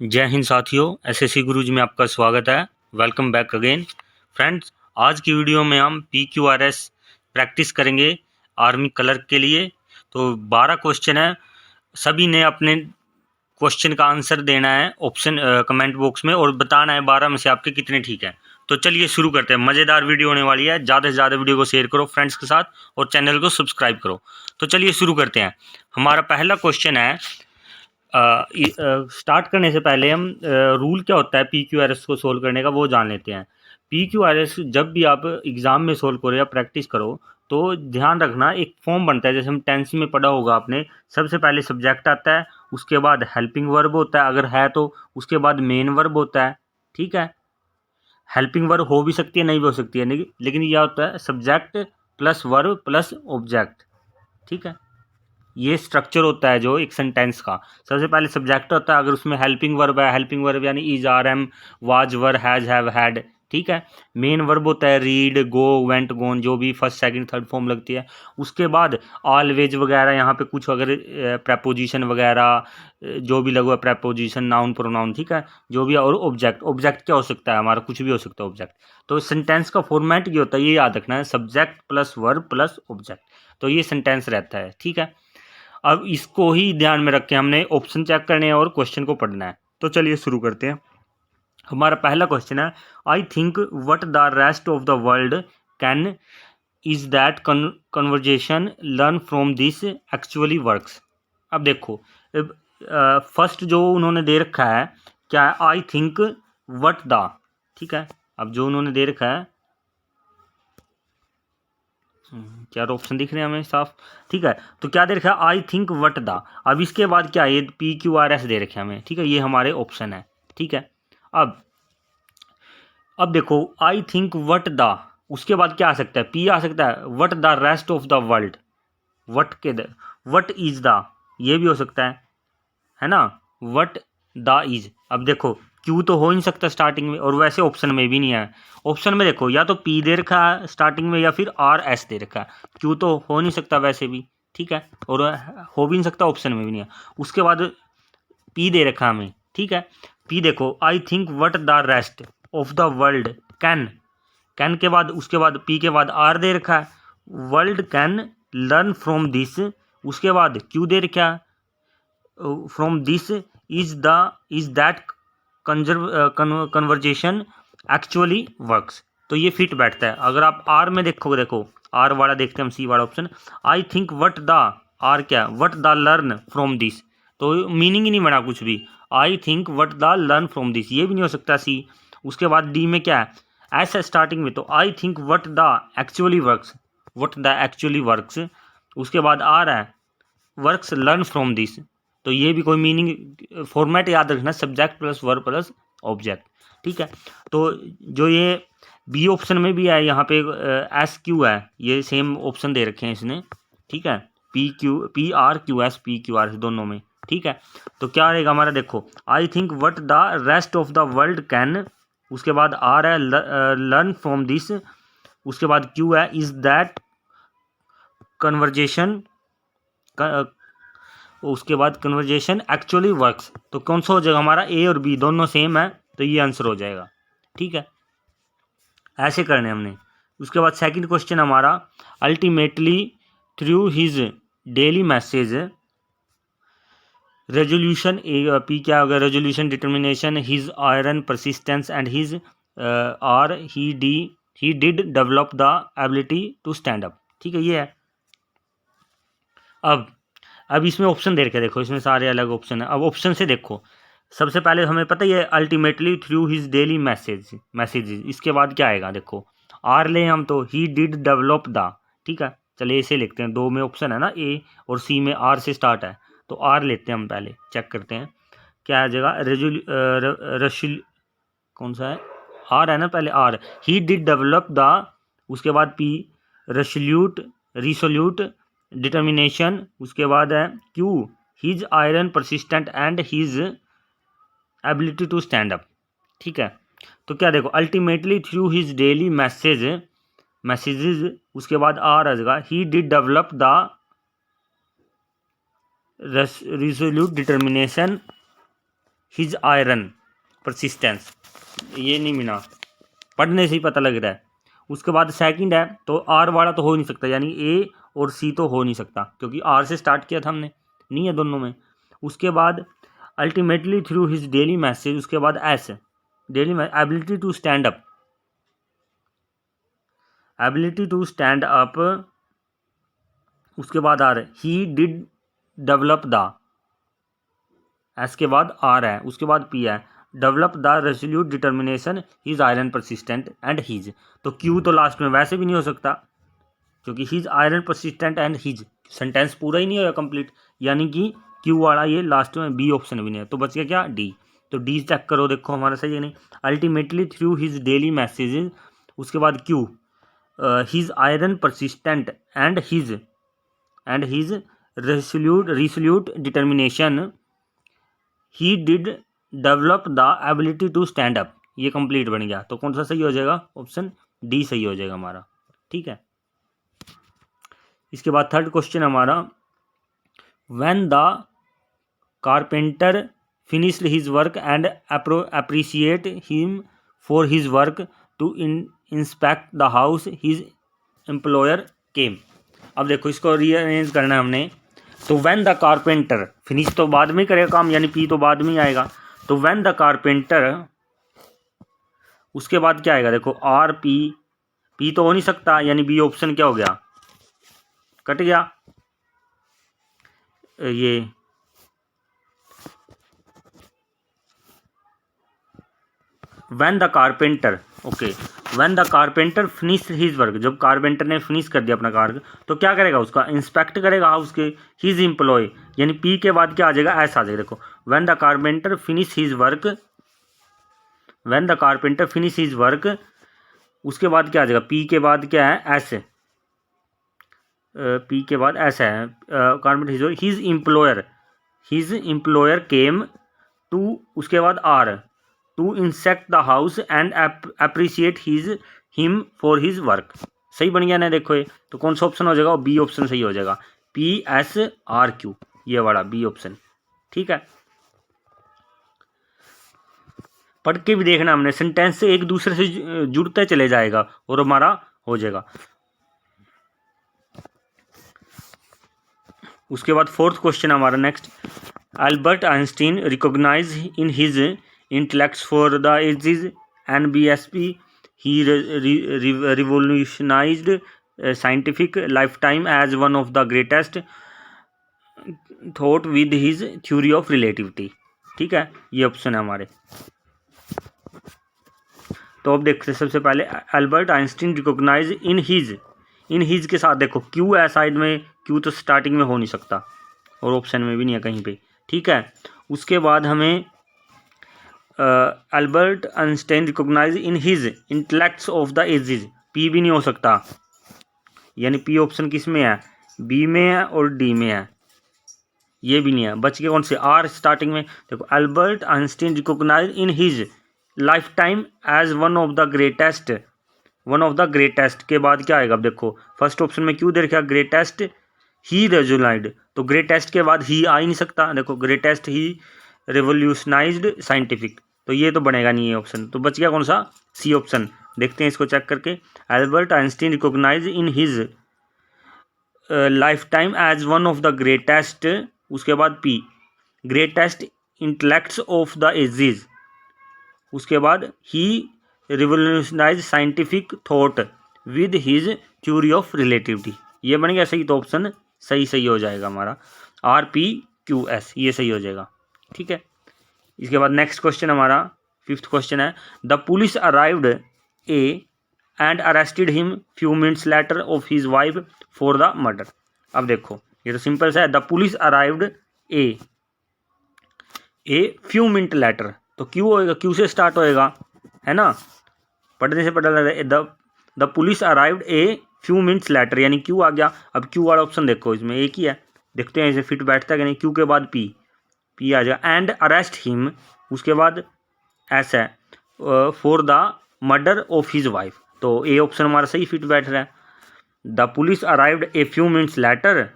जय हिंद साथियों, एसएससी गुरुजी में आपका स्वागत है। Welcome back again friends. आज की वीडियो में हम PQRS प्रैक्टिस करेंगे आर्मी क्लर्क के लिए। तो 12 क्वेश्चन है, सभी ने अपने क्वेश्चन का आंसर देना है ऑप्शन कमेंट बॉक्स में और बताना है 12 में से आपके कितने ठीक है। तो चलिए शुरू करते हैं। मज़ेदार वीडियो होने वाली है। ज़्यादा से ज़्यादा वीडियो को शेयर करो फ्रेंड्स के साथ और चैनल को सब्सक्राइब करो। तो चलिए शुरू करते हैं। हमारा पहला क्वेश्चन है, स्टार्ट करने से पहले हम रूल क्या होता है PQRS को सोल्व करने का वो जान लेते हैं। PQRS जब भी आप एग्ज़ाम में सोल्व करो या प्रैक्टिस करो तो ध्यान रखना, एक फॉर्म बनता है। जैसे हम टेंस में पढ़ा होगा आपने, सबसे पहले सब्जेक्ट आता है, उसके बाद हेल्पिंग वर्ब होता है अगर है तो, उसके बाद मेन वर्ब होता है। ठीक है, हेल्पिंग वर्ब हो भी सकती है, नहीं भी हो सकती है, लेकिन यह होता है subject plus verb plus object. ठीक है, ये स्ट्रक्चर होता है जो एक सेंटेंस का। सबसे पहले सब्जेक्ट होता है, अगर उसमें हेल्पिंग वर्ब है, हेल्पिंग वर्ब यानी is, are, am, was, were, has, have, had. ठीक है, मेन वर्ब होता है रीड, गो, वेंट, गोन, जो भी फर्स्ट सेकंड थर्ड फॉर्म लगती है। उसके बाद ऑलवेज वगैरह, यहाँ पे कुछ अगर प्रेपोजिशन वगैरह जो भी लगा प्रेपोजिशन, नाउन, प्रोनाउन, ठीक है, जो भी। और ऑब्जेक्ट, ऑब्जेक्ट क्या हो सकता है हमारा, कुछ भी हो सकता है ऑब्जेक्ट। तो सेंटेंस का फॉर्मेट ये होता है, ये याद रखना है, subject plus verb plus object. तो ये सेंटेंस रहता है। ठीक है, अब इसको ही ध्यान में रख के हमने ऑप्शन चेक करने हैं और क्वेश्चन को पढ़ना है। तो चलिए शुरू करते हैं। हमारा पहला क्वेश्चन है, I think what the rest of the world can is that conversation learn from this actually works. अब देखो, फर्स्ट जो उन्होंने दे रखा है क्या है, आई थिंक व्हाट द। ठीक है, अब जो उन्होंने दे रखा है, क्या ऑप्शन दिख रहे हैं हमें साफ। ठीक है, तो क्या दे रखा है, आई थिंक वट द। अब इसके बाद क्या है, ये PQRS दे रखे हैं हमें। ठीक है, ये हमारे ऑप्शन है। ठीक है, अब देखो, आई थिंक वट द, उसके बाद क्या आ सकता है, P आ सकता है, what the rest of the world, what के वट इज द, ये भी हो सकता है ना, वट द इज। अब देखो, क्यू तो हो ही नहीं सकता स्टार्टिंग में, और वैसे ऑप्शन में भी नहीं है। ऑप्शन में देखो, या तो P दे रखा है स्टार्टिंग में या फिर RS दे रखा है। क्यू तो हो नहीं सकता वैसे भी। ठीक है, और हो भी नहीं सकता, ऑप्शन में भी नहीं है। उसके बाद P दे रखा है हमें। ठीक है, P देखो, आई think what the rest of the world can, can के बाद, उसके बाद P के बाद R दे रखा है, world can learn from this. उसके बाद Q दे रखा है, from this is that conversation actually works. तो ये फिट बैठता है। अगर आप आर में देखो आर वाला देखते हैं हम, सी वाला option, I think what the, R क्या, what the learn from this, तो मीनिंग ही नहीं बना कुछ भी। I think what the learn from this, ये भी नहीं हो सकता सी। उसके बाद डी में क्या है, एस है स्टार्टिंग में, तो आई think what the actually works, what the actually works. उसके बाद आर है, वर्क्स लर्न फ्रॉम दिस। तो ये भी कोई मीनिंग, फॉर्मेट याद रखना, subject plus verb plus object. ठीक है, तो जो ये बी ऑप्शन में भी है, यहाँ पे SQ है, ये सेम ऑप्शन दे रखे हैं इसने। ठीक है, PRQS PQRS दोनों में। ठीक है, तो क्या रहेगा हमारा, देखो, आई think what the rest of the world can, उसके बाद आर है लर्न फ्रॉम दिस, उसके बाद Q है इज दैट कन्वर्जेशन, उसके बाद कन्वर्जेशन एक्चुअली वर्क्स। तो कौन सा हो जाएगा हमारा, A और B दोनों सेम है, तो ये आंसर हो जाएगा। ठीक है, ऐसे करने हमने। उसके बाद सेकंड क्वेश्चन हमारा, ultimately through his daily message resolution, P क्या होगा, resolution, determination, his iron persistence and his R he did develop the ability to stand up. ठीक है, ये है। अब इसमें ऑप्शन दे रखे, देखो इसमें सारे अलग ऑप्शन है। अब ऑप्शन से देखो, सबसे पहले हमें पता ही है ultimately through his daily messages. इसके बाद क्या आएगा, देखो आर ले हम, तो ही डिड डेवलप द। ठीक है, चलिए इसे लिखते हैं, दो में ऑप्शन है ना, A और C में R से स्टार्ट है, तो R लेते हैं हम, पहले चेक करते हैं क्या आ जाएगा। रशुल कौन सा है, R है ना, पहले R, he did develop the, उसके बाद P रिसोल्यूट डिटर्मिनेशन, उसके बाद है Q his iron persistent and his ability to stand up. ठीक है, तो क्या देखो, ultimately through his daily messages, उसके बाद आ जाएगा he did develop the resolute determination his iron persistence, ये नहीं मिला, पढ़ने से ही पता लग रहा है। उसके बाद सेकंड है तो आर वाला तो हो नहीं सकता, यानी ए और सी तो हो नहीं सकता क्योंकि आर से स्टार्ट किया था हमने, नहीं है दोनों में। उसके बाद ultimately through his daily message, उसके बाद S daily ability to stand up, ability to stand up, उसके बाद R he did develop the, S के बाद आर है, उसके बाद पी है develop the resolute determination his iron persistent and his, तो क्यू तो लास्ट में वैसे भी नहीं हो सकता क्योंकि his iron persistent and his sentence पूरा ही नहीं होगा कंप्लीट, यानी कि क्यू वाला ये लास्ट में बी ऑप्शन भी नहीं है, तो बच गया क्या डी। तो डी चेक करो देखो हमारा सही है नहीं। Ultimately through his daily messages, उसके बाद Q his iron persistent and his resolute determination he did develop the ability to stand up, ये कंप्लीट बन गया। तो कौन सा सही हो जाएगा, ऑप्शन डी सही हो जाएगा हमारा, ठीक है। इसके बाद थर्ड क्वेश्चन हमारा, when the carpenter finished his work and appreciate him for his work to inspect the house his employer came. अब देखो इसको रीअरेंज करना है हमने, तो व्हेन द कारपेंटर, फिनिश तो बाद में करेगा काम, यानी पी तो बाद में आएगा, तो व्हेन द कारपेंटर, उसके बाद क्या आएगा देखो आर पी, पी तो हो नहीं सकता, यानी बी ऑप्शन क्या हो गया, कट गया ये। When the carpenter, okay, when the carpenter finish his work, जब कारपेंटर ने फिनिश कर दिया अपना कार्य, तो क्या करेगा, उसका इंस्पेक्ट करेगा हाउस के, हिज एम्प्लॉय, यानी पी के बाद क्या आ जाएगा, एस आ जाएगा। देखो when the carpenter finish his work, when the carpenter finish his work, उसके बाद क्या आ जाएगा, पी के बाद क्या है, एस, पी के बाद एस है, carpenter his employer came to, उसके बाद R, to inspect the house and appreciate him for his work, सही बन गया ना देखो ये। तो कौन सा ऑप्शन हो जाएगा, बी ऑप्शन सही हो जाएगा, पी एस आर क्यू, ये वाला बी ऑप्शन, ठीक है। पढ़ के भी देखना हमने, सेंटेंस से एक दूसरे से जुड़ते चले जाएगा और हमारा हो जाएगा। उसके बाद फोर्थ क्वेश्चन हमारा next, Albert Einstein recognise in his intellects for the ages NBSP, he revolutionized scientific lifetime as one of the greatest thought with his theory of relativity, ठीक है, ये ऑप्शन है हमारे। तो अब देखते सबसे पहले Albert Einstein recognise in his के साथ देखो क्यू है साइड में, क्यू तो स्टार्टिंग में हो नहीं सकता और ऑप्शन में भी नहीं है कहीं पे, ठीक है। उसके बाद हमें Albert Einstein recognize in his intellects of the ages, P भी नहीं हो सकता, यानी पी ऑप्शन किस में है, बी में है और डी में है, ये भी नहीं है, बच गए कौन से, आर स्टार्टिंग में। देखो Albert Einstein recognize in his life time as one of the greatest के बाद क्या आएगा, अब देखो फर्स्ट ऑप्शन में क्यों दे रखा, ग्रेटेस्ट ही रेवोल्यूशनाइज्ड, तो ग्रेटेस्ट के बाद ही आ ही नहीं सकता, देखो ग्रेटेस्ट ही रेवोल्यूशनाइज्ड साइंटिफिक, तो ये तो बनेगा नहीं ये ऑप्शन, तो बच गया कौन सा, सी ऑप्शन। देखते हैं इसको चेक करके, Albert Einstein recognise in his life time as one of the greatest, उसके बाद P greatest intellects of the ages, उसके बाद he revolutionise scientific thought with his theory of relativity, ये बन गया सही, तो ऑप्शन सही हो जाएगा हमारा RPQS, ये सही हो जाएगा, ठीक है। इसके बाद नेक्स्ट क्वेश्चन हमारा फिफ्थ क्वेश्चन है, the police arrived A and arrested him few minutes letter of his wife for the murder. अब देखो ये तो सिंपल सा है, the police arrived a few minute later, तो क्यू होएगा, क्यू से स्टार्ट होएगा है ना, पढ़ने से पता लग रहा है, the police arrived A few minutes letter, यानी क्यू आ गया। अब क्यू वाला ऑप्शन देखो इसमें एक ही है, देखते हैं इसे फिट बैठता है कि नहीं, क्यू के बाद पी आ जाएगा, एंड अरेस्ट हिम, उसके बाद एस है for the murder of his wife, तो ए ऑप्शन हमारा सही फिट बैठ रहा है। The police arrived A few minutes letter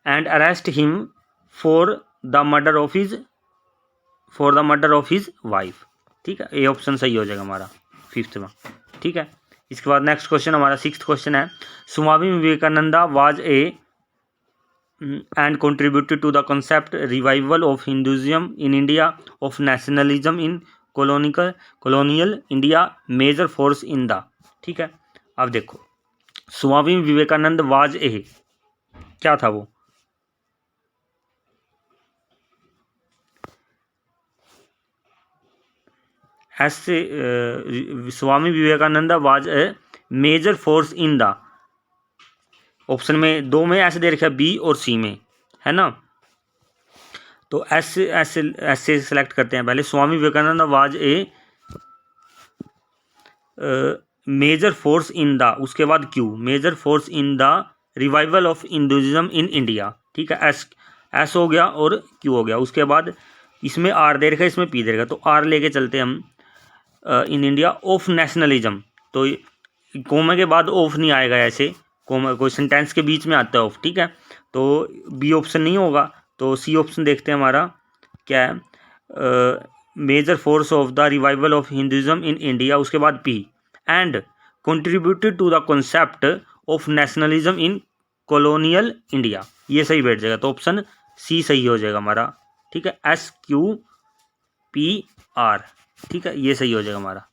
and arrest him for the murder of his for the murder of his wife. ठीक है, ये ऑप्शन सही हो जाएगा हमारा फिफ्थ में। ठीक है, इसके बाद नेक्स्ट क्वेश्चन हमारा सिक्स्थ क्वेश्चन है, Swami Vivekananda was a and contributed to the concept revival of Hinduism in India, of nationalism in colonial India, major force in the। ठीक है, अब देखो स्वामी विवेकानंद वाज ए, क्या था वो, ऐसे Swami Vivekanand was a major force in the, option में दो में ऐसे दे रखा है बी और सी में, है ना। तो ऐसे ऐसे ऐसे सेलेक्ट करते हैं पहले, Swami Vivekanand was a major force in the, उसके बाद Q, major force in the revival of Hinduism in India. ठीक है, एस एस हो गया और क्यू हो गया। उसके बाद इसमें आर दे रखा है, इसमें पी दे रखा है, तो आर लेके चलते हैं हम। इन इंडिया ऑफ नेशनलिज्म, तो कोमे के बाद ऑफ नहीं आएगा, ऐसे कोमा कोई सेंटेंस के बीच में आता है ऑफ। ठीक है, तो बी ऑप्शन नहीं होगा, तो सी ऑप्शन देखते हैं हमारा क्या है, major force of the revival of Hinduism in India, उसके बाद P, and contributed to the concept of nationalism in colonial India, ये सही बैठ जाएगा, तो ऑप्शन सी सही हो जाएगा हमारा। ठीक है, एस क्यू पी आर, ठीक है, ये सही हो जाएगा हमारा।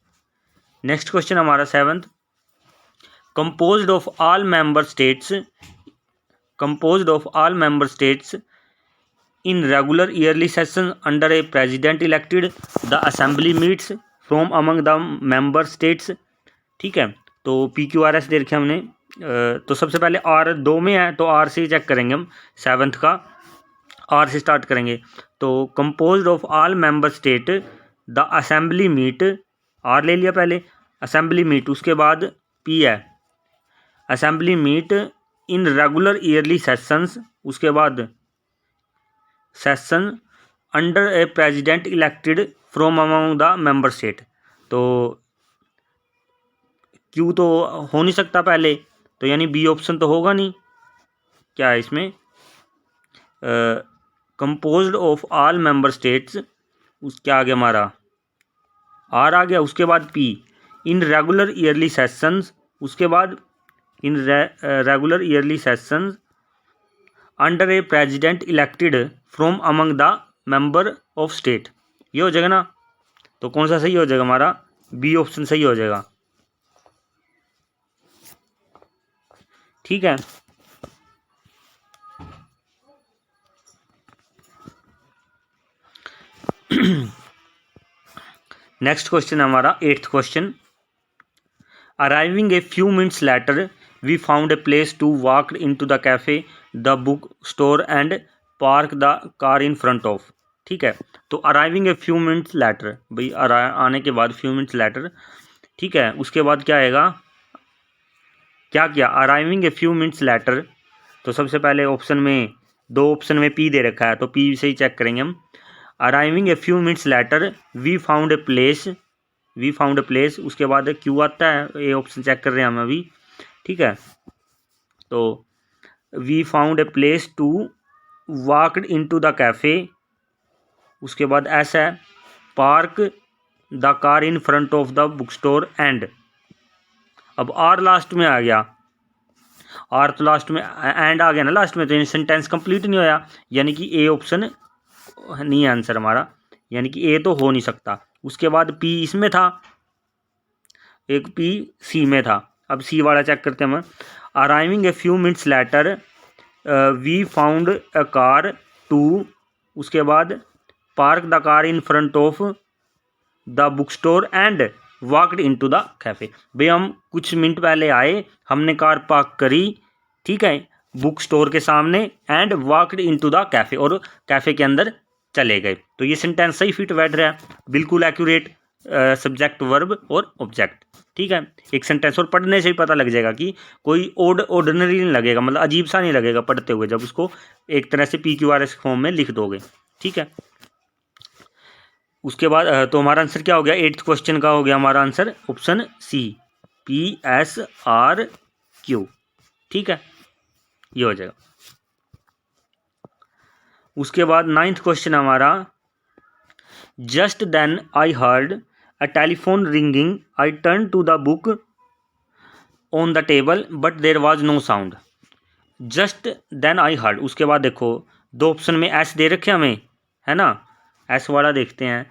नेक्स्ट क्वेश्चन हमारा seventh, composed of all member states in regular yearly session under a president elected, the assembly meets from among the member states। ठीक है, तो PQRS दे रखे हमने, तो सबसे पहले आर दो में है, तो आर से चेक करेंगे हम, सेवंथ का आर से स्टार्ट करेंगे। तो composed of all member state the assembly meet, R ले लिया पहले, असेंबली मीट, उसके बाद पी है assembly meet in regular yearly sessions, उसके बाद session under a president elected from among the member state. तो क्यू तो हो नहीं सकता पहले, तो यानी बी ऑप्शन तो होगा नहीं, क्या है इसमें, composed of all member states, उस क्या आ गया हमारा, आर आ गया, उसके बाद P in regular yearly sessions, उसके बाद इन regular yearly sessions under a president elected from among the member of state, ये हो जाएगा ना। तो कौन सा सही हो जाएगा हमारा, बी ऑप्शन सही हो जाएगा। ठीक है, नेक्स्ट क्वेश्चन हमारा eighth question, arriving a few minutes later we found a place to walk in to the cafe the book store and park the car in front of. ठीक है, तो arriving a few minutes later, भाई आने के बाद few minutes letter, ठीक है, उसके बाद क्या आएगा, क्या किया, arriving a few minutes letter, तो सबसे पहले ऑप्शन में दो ऑप्शन में पी दे रखा है, तो पी से ही चेक करेंगे हम। Arriving a few minutes later we found a place, उसके बाद क्यू आता है, ये ऑप्शन चेक कर रहे हैं हम अभी। ठीक है, तो we found a place to walked in to the cafe, उसके बाद एस है park the car in front of the book store and, अब आर लास्ट में आ गया, आर तो लास्ट में, एंड आ गया ना लास्ट में, तो सेंटेंस कंप्लीट नहीं होया, यानी कि ए ऑप्शन नहीं है आंसर हमारा, यानी कि ए तो हो नहीं सकता। उसके बाद पी इसमें था, एक पी सी में था, अब सी वाला चेक करते हैं हम। Arriving a few minutes later we found a car to, उसके बाद park the car in front of the book store and walked in to the cafe, भाई हम कुछ मिनट पहले आए, हमने कार पार्क करी, ठीक है, बुक स्टोर के सामने, and walked in to the cafe, और कैफे के अंदर चले गए। तो ये सेंटेंस सही फिट बैठ रहा है, बिल्कुल एक्यूरेट, सब्जेक्ट वर्ब और ऑब्जेक्ट। ठीक है, एक सेंटेंस और पढ़ने से ही पता लग जाएगा कि कोई ऑर्डिनरी नहीं लगेगा, मतलब अजीब सा नहीं लगेगा पढ़ते हुए, जब उसको एक तरह से PQRS फॉर्म में लिख दोगे। ठीक है, उसके बाद तो हमारा आंसर क्या हो गया, एट्थ क्वेश्चन का हो गया हमारा आंसर ऑप्शन सी, PSRQ। ठीक है, ये हो जाएगा। उसके बाद नाइन्थ क्वेश्चन हमारा, just then I heard a telephone ringing, I turn to the book on the table but there was no sound. Just then I heard, उसके बाद देखो दो ऑप्शन में एस दे रखे हमें, है ना, एस वाला देखते हैं।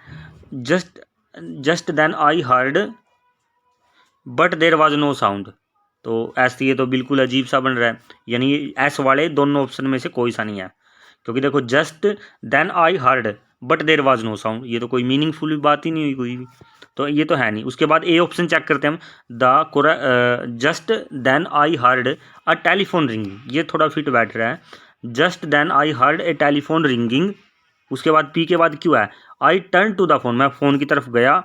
Just then I heard but there was no sound, तो एस ये तो बिल्कुल अजीब सा बन रहा है, यानी एस वाले दोनों ऑप्शन में से कोई सा नहीं है, क्योंकि देखो just then I heard but there was no sound, ये तो कोई मीनिंगफुल बात ही नहीं हुई कोई भी, तो ये तो है नहीं। उसके बाद ए ऑप्शन चेक करते हैं हम, the just then I heard a telephone ringing, ये थोड़ा फिट बैठ रहा है। Just then I heard a telephone ringing, उसके बाद पी के बाद क्यों है, I turn to the phone, मैं फ़ोन की तरफ गया,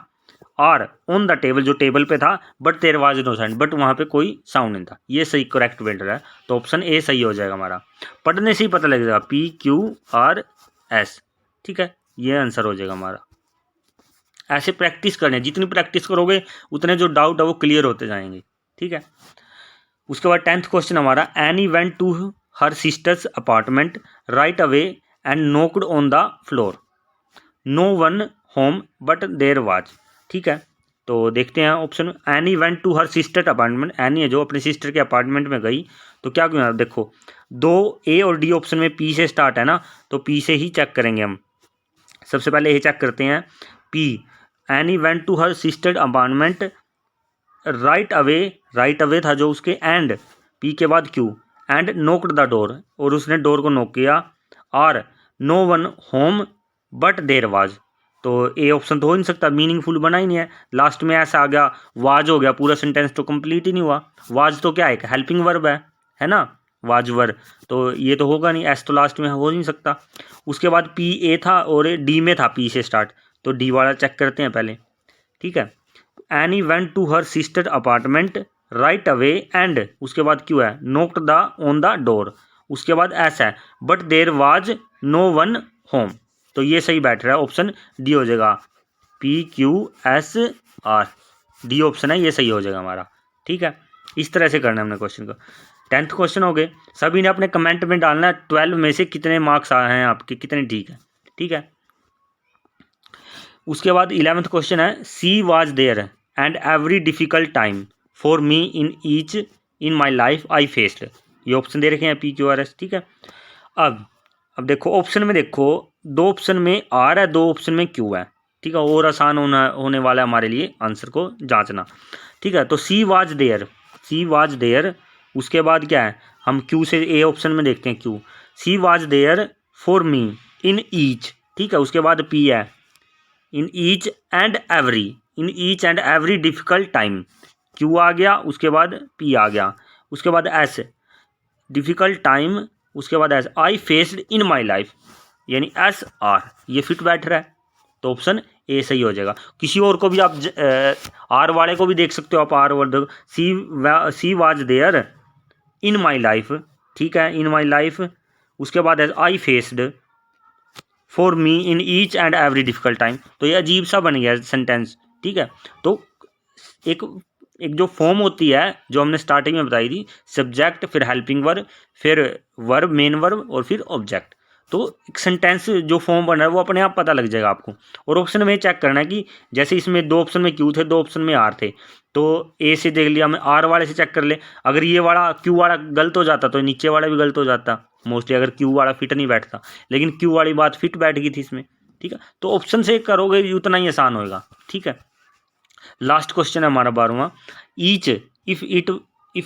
और ऑन द टेबल, जो टेबल पे था, but there was no sound, but वहाँ पे कोई साउंड नहीं था। ये सही करेक्ट बैठ रहा है, तो ऑप्शन ए सही हो जाएगा हमारा। पढ़ने से ही पता लग जाएगा, पी क्यू आर एस, ठीक है, ये आंसर हो जाएगा हमारा। ऐसे प्रैक्टिस करने, जितनी प्रैक्टिस करोगे उतने जो डाउट है वो क्लियर होते जाएंगे, ठीक है। उसके बाद 10th क्वेश्चन हमारा, Annie went to her sisters apartment right away and knocked on the floor, no one home but there was, ठीक है। तो देखते हैं option, Annie went to her sister apartment, Annie है जो अपने सिस्टर के अपार्टमेंट में गई, तो क्या क्यों, देखो दो ए और डी ऑप्शन में पी से स्टार्ट है ना, तो पी से ही चेक करेंगे हम। सबसे पहले ये चेक करते हैं, P Annie went to her sister apartment right away था जो उसके, एंड पी के बाद Q, and knocked the door, और उसने डोर को नोक किया, और no one home but there was, तो ए ऑप्शन तो हो नहीं सकता, मीनिंगफुल बना ही नहीं है। लास्ट में ऐसा आ गया वाज हो गया, पूरा सेंटेंस तो कंप्लीट ही नहीं हुआ। वाज तो क्या है, हेल्पिंग वर्ब है ना, वाज वर्ब, तो ये तो होगा नहीं, एस तो लास्ट में हो नहीं सकता। उसके बाद पी ए था और डी में था पी से स्टार्ट, तो डी वाला चेक करते हैं पहले, ठीक है। Annie went to her sister apartment right away, and उसके बाद क्यों है, knocked the on the door, उसके बाद ऐसा है, but there was no one home, तो ये सही बैठ रहा है, ऑप्शन डी हो जाएगा, P Q S R, D option है, ये सही हो जाएगा हमारा, ठीक है। इस तरह से करना है हमने क्वेश्चन को। 10th क्वेश्चन हो गए, सभी ने अपने कमेंट में डालना है 12 में से कितने मार्क्स आए हैं आपके, कितने ठीक है, ठीक है। उसके बाद 11th क्वेश्चन है, she was there and every difficult time for me in my life I faced, ये ऑप्शन दे रखे हैं पी क्यू आर एस, ठीक है। अब देखो ऑप्शन में, देखो दो ऑप्शन में आर है, दो ऑप्शन में क्यू है, ठीक है, और आसान होने वाला है हमारे लिए आंसर को जांचना, ठीक है। तो सी वाज देयर, उसके बाद क्या है, हम क्यू से ए ऑप्शन में देखते हैं, Q, she was there for me in each, ठीक है। उसके बाद पी है, in each and every difficult time, Q आ गया, उसके बाद पी आ गया, उसके बाद एस डिफिकल्ट टाइम, उसके बाद S I faced in my life, यानी एस आर, ये फिट बैठ रहा है, तो ऑप्शन ए सही हो जाएगा। किसी और को भी आप आर वाले को भी देख सकते हो, आप R word, she was there in my life, ठीक है, इन माई लाइफ, उसके बाद S I faced for me in each and every difficult time, तो ये अजीब सा बन गया सेंटेंस, ठीक है। तो एक जो फॉर्म होती है जो हमने स्टार्टिंग में बताई थी, सब्जेक्ट, फिर हेल्पिंग वर्ब, फिर वर्ब, मेन वर्ब, और फिर ऑब्जेक्ट, तो एक सेंटेंस जो फॉर्म बन रहा है वो अपने आप पता लग जाएगा आपको। और ऑप्शन में चेक करना है कि जैसे इसमें दो ऑप्शन में क्यू थे, दो ऑप्शन में आर थे, तो ए से देख लिया, मैं आर वाले से चेक कर ले, अगर ये वाला क्यू वाला गलत हो जाता तो नीचे वाला भी गलत हो जाता मोस्टली, अगर क्यू वाला फिट नहीं बैठता, लेकिन क्यू वाली बात फिट बैठ गई थी इसमें, ठीक है। तो ऑप्शन से करोगे उतना ही आसान होएगा, ठीक है। लास्ट क्वेश्चन है हमारा 12वां, each if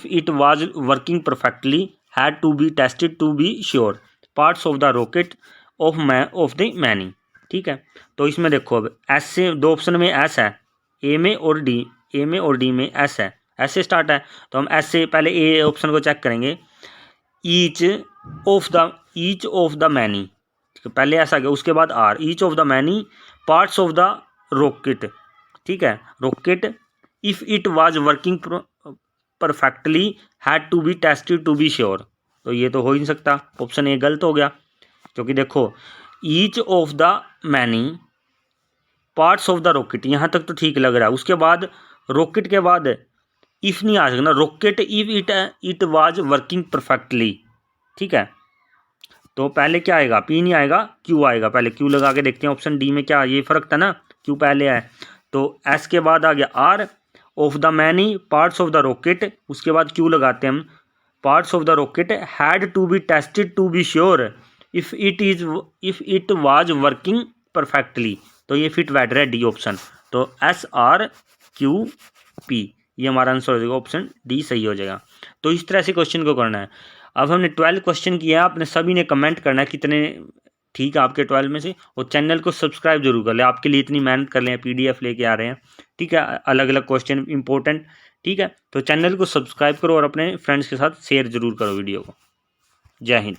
it was working perfectly had to be tested to be sure parts of the rocket of the many, ठीक है। तो इसमें देखो अब एस से, दो ऑप्शन में एस है, ए में और डी में एस है, एस से स्टार्ट है, तो हम एस से पहले ए ऑप्शन को चेक करेंगे, ईच ऑफ द मैनी, ठीक है, पहले ऐसा गया, उसके बाद R, each of the many parts of the rocket, ठीक है, rocket if it was working perfectly had to be tested to be sure, तो ये तो हो ही नहीं सकता, ऑप्शन ए गलत हो गया, क्योंकि देखो each of the many parts of the rocket, यहाँ तक तो ठीक लग रहा है, उसके बाद रॉकेट के बाद इफ नहीं आ सकता, rocket if it was working perfectly, ठीक है, तो पहले क्या आएगा, पी नहीं आएगा, क्यू आएगा। पहले क्यू लगा के देखते हैं ऑप्शन डी में क्या, ये फ़र्क था ना, क्यू पहले है। तो एस के बाद आ गया R, of the many parts of the rocket, उसके बाद क्यू लगाते हैं हम, parts of the rocket had to be tested to be sure if it was working perfectly. तो ये फिट बैठ रहा है डी ऑप्शन। तो एस आर क्यू पी, ये हमारा आंसर हो जाएगा, ऑप्शन डी सही हो जाएगा। तो इस तरह से क्वेश्चन को करना है। अब हमने 12 क्वेश्चन किया है, आपने सभी ने कमेंट करना है कितने ठीक है आपके 12 में से, और चैनल को सब्सक्राइब जरूर कर ले, आपके लिए इतनी मेहनत कर लें, PDF लेके आ रहे हैं, ठीक है, अलग अलग क्वेश्चन इंपॉर्टेंट, ठीक है। तो चैनल को सब्सक्राइब करो और अपने फ्रेंड्स के साथ शेयर जरूर करो वीडियो को। जय हिंद।